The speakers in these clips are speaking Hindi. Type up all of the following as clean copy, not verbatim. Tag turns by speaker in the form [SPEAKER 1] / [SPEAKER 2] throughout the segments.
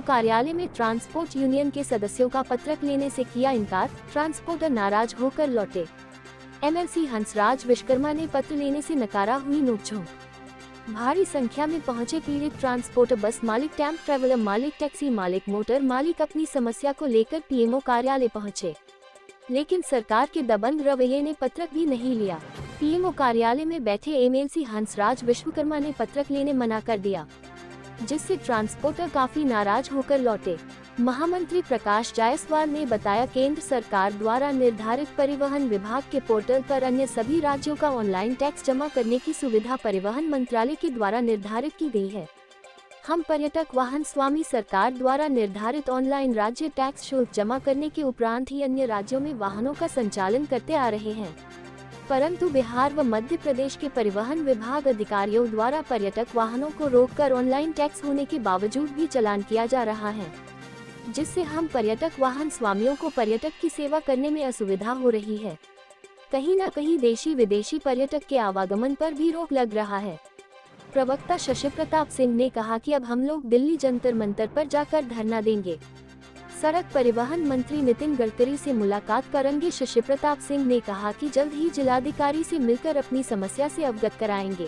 [SPEAKER 1] कार्यालय में ट्रांसपोर्ट यूनियन के सदस्यों का पत्रक लेने से किया इनकार, ट्रांसपोर्टर नाराज होकर लौटे। एमएलसी हंसराज विश्वकर्मा ने पत्र लेने से नकारा, हुई नोकझोंक। भारी संख्या में पहुंचे पीड़ित ट्रांसपोर्टर, बस मालिक, टेम्प ट्रैवलर मालिक, टैक्सी मालिक, मोटर मालिक अपनी समस्या को लेकर पीएमओ कार्यालय पहुंचे, लेकिन सरकार के दबंग रवैये ने पत्रक भी नहीं लिया। पीएमओ कार्यालय में बैठे एमएलसी हंसराज विश्वकर्मा ने पत्रक लेने मना कर दिया, जिससे ट्रांसपोर्टर काफी नाराज होकर लौटे। महामंत्री प्रकाश जायसवाल ने बताया, केंद्र सरकार द्वारा निर्धारित परिवहन विभाग के पोर्टल पर अन्य सभी राज्यों का ऑनलाइन टैक्स जमा करने की सुविधा परिवहन मंत्रालय के द्वारा निर्धारित की गई है। हम पर्यटक वाहन स्वामी सरकार द्वारा निर्धारित ऑनलाइन राज्य टैक्स शुल्क जमा करने के उपरांत ही अन्य राज्यों में वाहनों का संचालन करते आ रहे हैं, परंतु बिहार व मध्य प्रदेश के परिवहन विभाग अधिकारियों द्वारा पर्यटक वाहनों को रोककर ऑनलाइन टैक्स होने के बावजूद भी चालान किया जा रहा है, जिससे हम पर्यटक वाहन स्वामियों को पर्यटक की सेवा करने में असुविधा हो रही है। कहीं न कहीं देशी विदेशी पर्यटक के आवागमन पर भी रोक लग रहा है। प्रवक्ता शशि प्रताप सिंह ने कहा कि अब हम लोग दिल्ली जंतर मंतर पर जाकर धरना देंगे। सड़क परिवहन मंत्री नितिन गडकरी से मुलाकात करेंगे। शशि प्रताप सिंह ने कहा कि जल्द ही जिलाधिकारी से मिलकर अपनी समस्या से अवगत कराएंगे।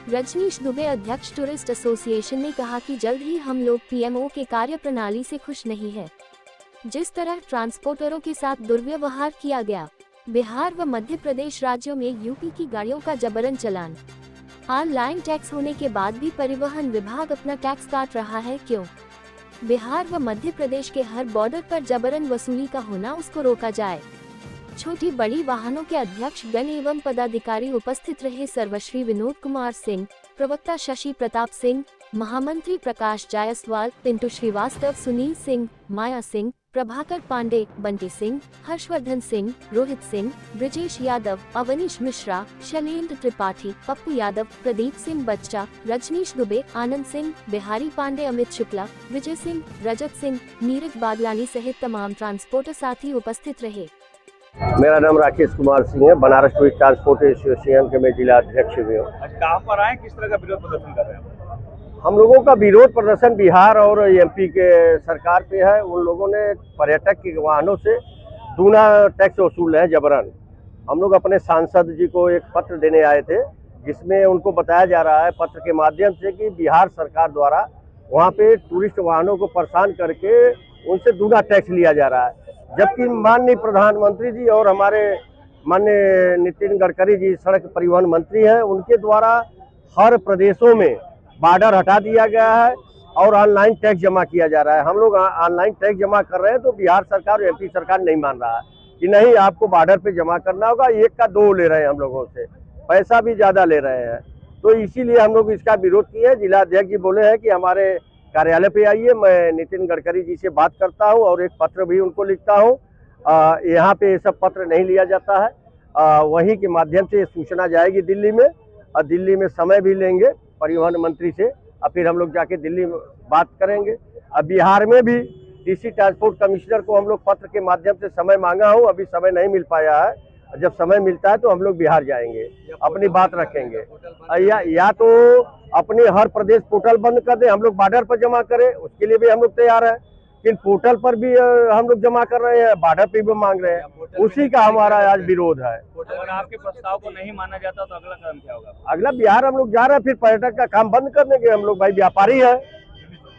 [SPEAKER 1] रजनीश दुबे, अध्यक्ष टूरिस्ट एसोसिएशन, ने कहा कि जल्द ही हम लोग पीएमओ के कार्य प्रणाली से खुश नहीं है। जिस तरह ट्रांसपोर्टरों के साथ दुर्व्यवहार किया गया, बिहार व मध्य प्रदेश राज्यों में यूपी की गाड़ियों का जबरन चालान, ऑनलाइन टैक्स होने के बाद भी परिवहन विभाग अपना टैक्स काट रहा है, क्यों? बिहार व मध्य प्रदेश के हर बॉर्डर पर जबरन वसूली का होना, उसको रोका जाए। छोटी बड़ी वाहनों के अध्यक्ष गण एवं पदाधिकारी उपस्थित रहे। सर्वश्री विनोद कुमार सिंह, प्रवक्ता शशि प्रताप सिंह, महामंत्री प्रकाश जायसवाल, पिंटू श्रीवास्तव, सुनील सिंह, माया सिंह, प्रभाकर पांडे, बंटी सिंह, हर्षवर्धन सिंह, रोहित सिंह, ब्रिजेश यादव, अवनीश मिश्रा, शैलेंद्र त्रिपाठी, पप्पू यादव, प्रदीप सिंह बच्चा, रजनीश दुबे, आनंद सिंह, बिहारी पांडे, अमित शुक्ला, विजय सिंह, रजत सिंह, नीरज बागलानी सहित तमाम ट्रांसपोर्टर साथी उपस्थित रहे।
[SPEAKER 2] मेरा नाम राकेश कुमार सिंह है। बनारस टूरिस्ट ट्रांसपोर्ट एसोसिएशन के मैं जिला अध्यक्ष भी हूँ।
[SPEAKER 3] कहाँ पर आए, किस तरह का विरोध प्रदर्शन कर रहे हैं?
[SPEAKER 2] हम लोगों का विरोध प्रदर्शन बिहार और एमपी के सरकार पे है। उन लोगों ने पर्यटक के वाहनों से दूना टैक्स वसूल है जबरन। हम लोग अपने सांसद जी को एक पत्र देने आए थे, जिसमें उनको बताया जा रहा है पत्र के माध्यम से कि बिहार सरकार द्वारा वहाँ पे टूरिस्ट वाहनों को परेशान करके उनसे दूना टैक्स लिया जा रहा है, जबकि माननीय प्रधानमंत्री जी और हमारे माननीय नितिन गडकरी जी सड़क परिवहन मंत्री हैं, उनके द्वारा हर प्रदेशों में बॉर्डर हटा दिया गया है और ऑनलाइन टैक्स जमा किया जा रहा है। हम लोग ऑनलाइन टैक्स जमा कर रहे हैं तो बिहार सरकार और एमपी सरकार नहीं मान रहा है कि नहीं, आपको बॉर्डर पे जमा करना होगा। एक का दो ले रहे हैं हम लोगों से, पैसा भी ज़्यादा ले रहे हैं। तो इसीलिए हम लोग इसका विरोध किए। जिला अध्यक्ष जी बोले हैं कि हमारे कार्यालय पे आइए, मैं नितिन गडकरी जी से बात करता हूँ और एक पत्र भी उनको लिखता हूँ। यहाँ पे ये सब पत्र नहीं लिया जाता है। वहीं के माध्यम से सूचना जाएगी दिल्ली में, और दिल्ली में समय भी लेंगे परिवहन मंत्री से, और फिर हम लोग जाके दिल्ली में बात करेंगे। अब बिहार में भी डीसी ट्रांसपोर्ट कमिश्नर को हम लोग पत्र के माध्यम से समय मांगा हूँ, अभी समय नहीं मिल पाया है। जब समय मिलता है तो हम लोग बिहार जाएंगे, अपनी बात रखेंगे। या तो अपने हर प्रदेश पोर्टल बंद कर दे, हम लोग बॉर्डर पर जमा करें, उसके लिए भी हम लोग तैयार हैं। लेकिन पोर्टल पर भी हम लोग जमा कर रहे हैं, बॉर्डर पे भी मांग रहे हैं, उसी का हमारा आज विरोध है।
[SPEAKER 3] अगर आपके प्रस्ताव को नहीं माना जाता तो अगला कदम क्या होगा?
[SPEAKER 2] अगला बिहार हम लोग जा रहे हैं, फिर पर्यटक का काम बंद कर देंगे। हम लोग भाई व्यापारी है,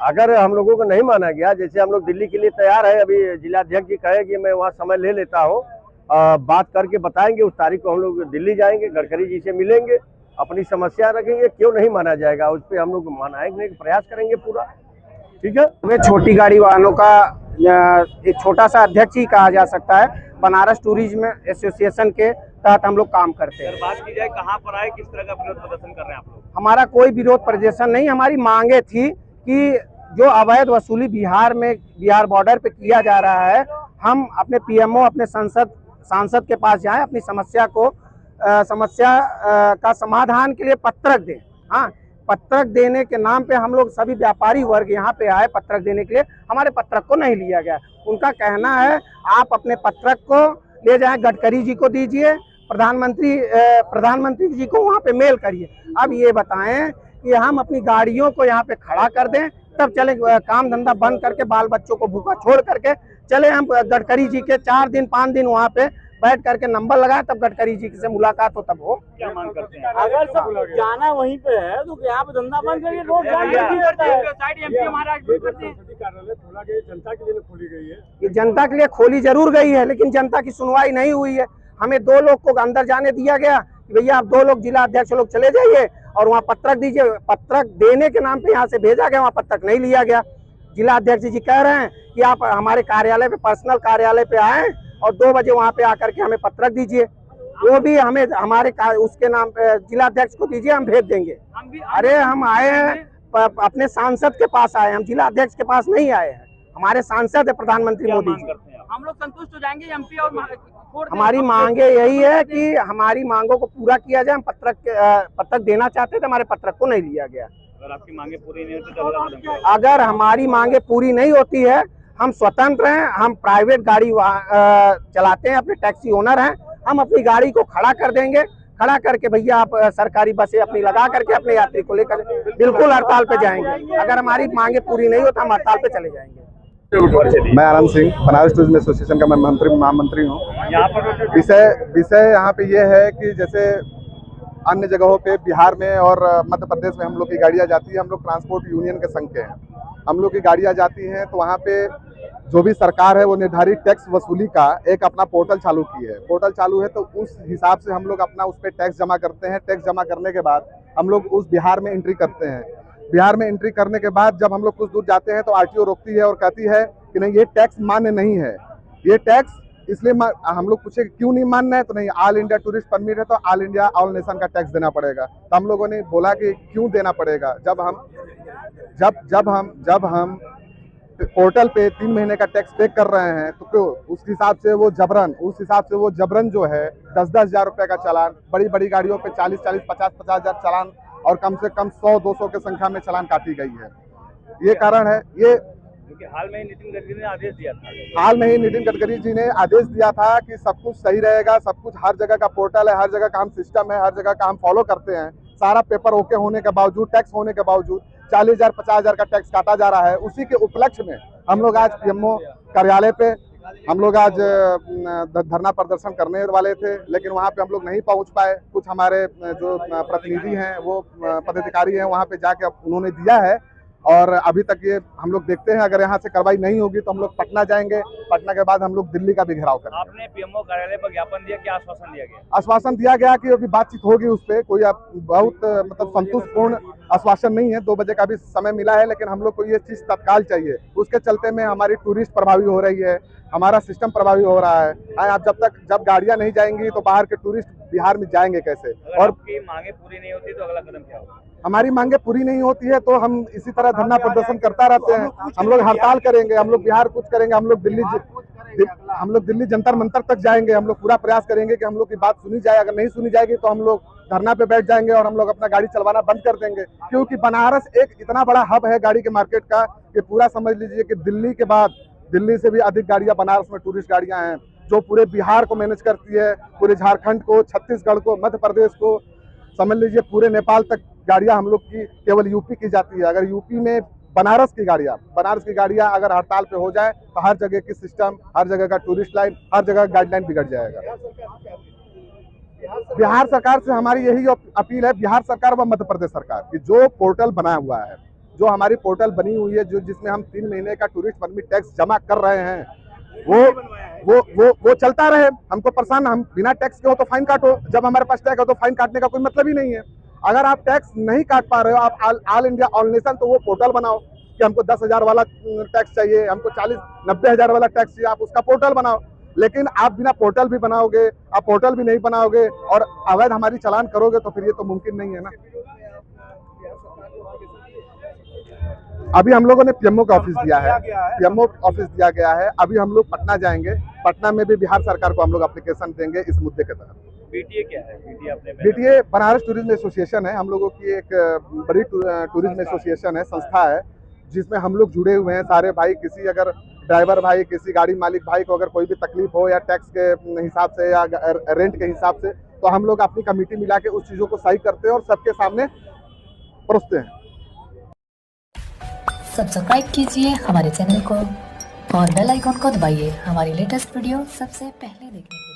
[SPEAKER 2] अगर हम लोगों को नहीं माना गया, जैसे हम लोग दिल्ली के लिए तैयार है। अभी जिलाध्यक्ष जी कहे कि मैं वहाँ समय ले लेता हूँ, बात करके बताएंगे। उस तारीख को हम लोग दिल्ली जाएंगे, गडकरी जी से मिलेंगे, अपनी समस्या रखेंगे। क्यों नहीं माना जाएगा, उस पर हम लोग मनाएंगे, प्रयास करेंगे पूरा। ठीक है।
[SPEAKER 4] वे छोटी गाड़ी वालों का एक छोटा सा अध्यक्ष ही कहा जा सकता है। बनारस टूरिज्म एसोसिएशन के तहत हम लोग काम करते हैं।
[SPEAKER 3] बात की जाए कहाँ पर आए, किस तरह का विरोध प्रदर्शन कर रहे हैं आप लोग?
[SPEAKER 4] हमारा कोई विरोध प्रदर्शन नहीं, हमारी मांगे थी कि जो अवैध वसूली बिहार बॉर्डर पे किया जा रहा है, हम अपने पीएमओ, अपने सांसद के पास जाएं, अपनी समस्या का समाधान के लिए पत्रक दें। हाँ, पत्रक देने के नाम पे हम लोग सभी व्यापारी वर्ग यहाँ पे आए पत्रक देने के लिए। हमारे पत्रक को नहीं लिया गया। उनका कहना है आप अपने पत्रक को ले जाएं, गडकरी जी को दीजिए, प्रधानमंत्री जी को वहाँ पे मेल करिए। अब ये बताएं कि हम अपनी गाड़ियों को यहाँ पे खड़ा कर दें तब चले काम धंधा बंद करके बाल बच्चों को भूखा छोड़ करके चले हम गडकरी जी के 4 दिन 5 दिन वहाँ पे बैठ करके नंबर लगाए, तब गडकरी जी से मुलाकात हो तब हो।
[SPEAKER 3] क्या मांग करते हैं?
[SPEAKER 5] अगर सब जाना वहीं पे है तो यहाँ पे धंधा बंद करिए, रोड जाम करता है।
[SPEAKER 6] जनता के लिए खोली गई है,
[SPEAKER 4] ये जनता के लिए खोली जरूर गई है, लेकिन जनता की सुनवाई नहीं हुई है। हमें 2 लोग को अंदर जाने दिया गया कि भैया आप 2 लोग जिला अध्यक्ष लोग चले जाइए और वहाँ पत्रक दीजिए। पत्रक देने के नाम पे यहाँ से भेजा गया, वहाँ पत्रक नहीं लिया गया। जिला अध्यक्ष जी कह रहे हैं कि आप हमारे कार्यालय पे, पर्सनल कार्यालय पे आए और 2 बजे वहाँ पे आकर के हमें पत्रक दीजिए। वो भी हमें हमारे उसके नाम पे जिला अध्यक्ष को दीजिए, हम भेज देंगे। अरे हम आए हैं अपने सांसद के पास आए, हम जिला अध्यक्ष के पास नहीं आए हैं। हमारे सांसद है प्रधानमंत्री मोदी जी।
[SPEAKER 5] हम लोग संतुष्ट हो जाएंगे एमपी और
[SPEAKER 4] हमारी मांगे यही है कि हमारी मांगों को पूरा किया जाए। हम पत्रक देना चाहते थे, हमारे पत्रक को नहीं लिया गया।
[SPEAKER 3] अगर आपकी मांगे पूरी नहीं होती तो अगला कदम क्या होगा?
[SPEAKER 4] अगर हमारी मांगे पूरी नहीं होती है, हम स्वतंत्र हैं, हम प्राइवेट गाड़ी चलाते हैं, अपने टैक्सी ओनर हैं, हम अपनी गाड़ी को खड़ा कर देंगे। खड़ा करके भैया आप सरकारी बसें अपनी लगा करके अपने यात्री को लेकर बिल्कुल हड़ताल पे जाएंगे। अगर हमारी मांगे पूरी नहीं हो तो हम हड़ताल पे चले जाएंगे।
[SPEAKER 6] मैं आनंद सिंह, बनारस टूरिज्म एसोसिएशन का मैं महामंत्री हूँ।
[SPEAKER 3] यहाँ पर
[SPEAKER 6] विषय यहाँ पे ये है कि जैसे अन्य जगहों पे बिहार में और मध्य प्रदेश में हम लोग की गाड़ियाँ जाती है, हम लोग ट्रांसपोर्ट यूनियन के संघ के हैं, हम लोग की गाड़ियाँ जाती हैं तो वहाँ पे जो भी सरकार है वो निर्धारित टैक्स वसूली का एक अपना पोर्टल चालू की है। पोर्टल चालू है तो उस हिसाब से हम लोग अपना उस पर टैक्स जमा करते हैं। टैक्स जमा करने के बाद हम लोग उस बिहार में एंट्री करते हैं। बिहार में एंट्री करने के बाद जब हम लोग कुछ दूर जाते हैं तो आरटीओ रोकती है और कहती है कि नहीं, ये टैक्स मान्य नहीं है। ये टैक्स इसलिए हम लोग पूछे क्यों नहीं मानना है, तो नहीं, ऑल इंडिया टूरिस्ट परमिट है तो ऑल इंडिया ऑल नेशन का टैक्स देना पड़ेगा। तो हम लोगों ने बोला कि क्यों देना पड़ेगा, जब हम पोर्टल पे 3 महीने का टैक्स पे कर रहे हैं तो क्यों उस हिसाब से वो जबरन जो है 10-10 हज़ार रुपये का चालान, बड़ी बड़ी गाड़ियों पे 40-40, 50-50 हज़ार चालान और कम से कम 100-200 के संख्या में चालान काटी गई है। ये कारण है। ये
[SPEAKER 3] क्योंकि हाल में ही नितिन गडकरी ने आदेश दिया था कि सब कुछ सही रहेगा, सब कुछ हर जगह का पोर्टल है, हर जगह का हम सिस्टम है, हर जगह का हम फॉलो करते हैं। सारा पेपर ओके होने के बावजूद, टैक्स होने के बावजूद 40,000 50,000 का टैक्स काटा जा रहा है। उसी के उपलक्ष्य में हम लोग आज पीएमओ कार्यालय पे हम लोग आज धरना प्रदर्शन करने वाले थे, लेकिन वहाँ पे हम लोग नहीं पहुँच पाए। कुछ हमारे जो प्रतिनिधि हैं, वो पदाधिकारी हैं, वहाँ पे जाके उन्होंने दिया है और अभी तक ये हम लोग देखते हैं। अगर यहाँ से कार्रवाई नहीं होगी तो हम लोग पटना जाएंगे। पटना के बाद हम लोग दिल्ली का भी घेराव करेंगे। आपने पीएमओ कार्यालय पर ज्ञापन दिया, क्या आश्वासन दिया गया?
[SPEAKER 6] आश्वासन दिया गया कि अभी बातचीत होगी, उस पर कोई बहुत मतलब संतुष्टपूर्ण आश्वासन नहीं है। 2 बजे का भी समय मिला है, लेकिन हम लोग को ये चीज़ तत्काल चाहिए। उसके चलते में हमारी टूरिस्ट प्रभावी हो रही है, हमारा सिस्टम प्रभावी हो रहा है। आप जब गाड़ियाँ नहीं जाएंगी तो बाहर के टूरिस्ट बिहार में जाएंगे कैसे? और
[SPEAKER 3] आपकी मांगे पूरी नहीं होती तो अगला कदम क्या होगा?
[SPEAKER 6] हमारी मांगे पूरी नहीं होती है तो हम इसी तरह धरना प्रदर्शन करता रहते हैं। हम लोग हड़ताल करेंगे, हम लोग बिहार कुछ करेंगे, हम लोग दिल्ली जंतर मंतर तक जाएंगे। हम लोग पूरा प्रयास करेंगे कि हम लोग की बात सुनी जाए। अगर नहीं सुनी जाएगी तो हम लोग धरना पे बैठ जाएंगे और हम लोग अपना गाड़ी चलवाना बंद कर देंगे। क्योंकि बनारस एक इतना बड़ा हब है गाड़ी के मार्केट का कि पूरा समझ लीजिए कि दिल्ली के बाद, दिल्ली से भी अधिक गाड़ियाँ बनारस में टूरिस्ट गाड़ियाँ हैं, जो पूरे बिहार को मैनेज करती है, पूरे झारखंड को, छत्तीसगढ़ को, मध्य प्रदेश को, समझ लीजिए पूरे नेपाल तक गाड़ियाँ हम लोग की केवल यूपी की जाती है। अगर यूपी में बनारस की गाड़ियाँ अगर हड़ताल पे हो जाए तो हर जगह की सिस्टम, हर जगह का टूरिस्ट लाइन, हर जगह का गाइडलाइन बिगड़ जाएगा। बिहार सरकार से हमारी यही अपील है, बिहार सरकार व मध्य प्रदेश सरकार की जो पोर्टल बना हुआ है, जो हमारी पोर्टल बनी हुई है, जो जिसमें हम 3 महीने का टूरिस्ट परमिट टैक्स जमा कर रहे हैं, वो चलता रहे। हमको परेशान, हम बिना टैक्स के हो तो फाइन काटो, जब हमारे पास टैक्स हो तो फाइन काटने का कोई मतलब ही नहीं है। अगर आप टैक्स नहीं काट पा रहे हो, आप ऑल इंडिया ऑल नेशन, तो वो पोर्टल बनाओ कि हमको 10,000 वाला टैक्स चाहिए, हमको 40-90 हज़ार वाला टैक्स चाहिए, आप उसका पोर्टल बनाओ। लेकिन आप बिना पोर्टल भी बनाओगे, आप पोर्टल भी नहीं बनाओगे और अवैध हमारी चालान करोगे तो फिर ये तो मुमकिन नहीं है ना। अभी हम लोगों ने पीएमओ का ऑफिस दिया है, पीएमओ ऑफिस दिया गया है। अभी हम लोग पटना जाएंगे, पटना में भी बिहार सरकार को हम लोग एप्लीकेशन देंगे इस मुद्दे के तहत।
[SPEAKER 3] बीटीए क्या है?
[SPEAKER 6] बीटीए बनारस टूरिज्म एसोसिएशन है, हम लोगों की एक बड़ी टूरिज्म एसोसिएशन है, संस्था है, जिसमें हम लोग जुड़े हुए हैं सारे भाई। किसी अगर ड्राइवर भाई, किसी गाड़ी मालिक भाई को अगर कोई भी तकलीफ हो या टैक्स के हिसाब से या रेंट के हिसाब से, तो हम लोग अपनी कमेटी मिला के उस चीज़ों को सही करते हैं और सबके सामने परोसते हैं।
[SPEAKER 7] सब्सक्राइब कीजिए हमारे चैनल को और बेल आइकॉन को दबाइए हमारी लेटेस्ट वीडियो सबसे पहले देखने के लिए।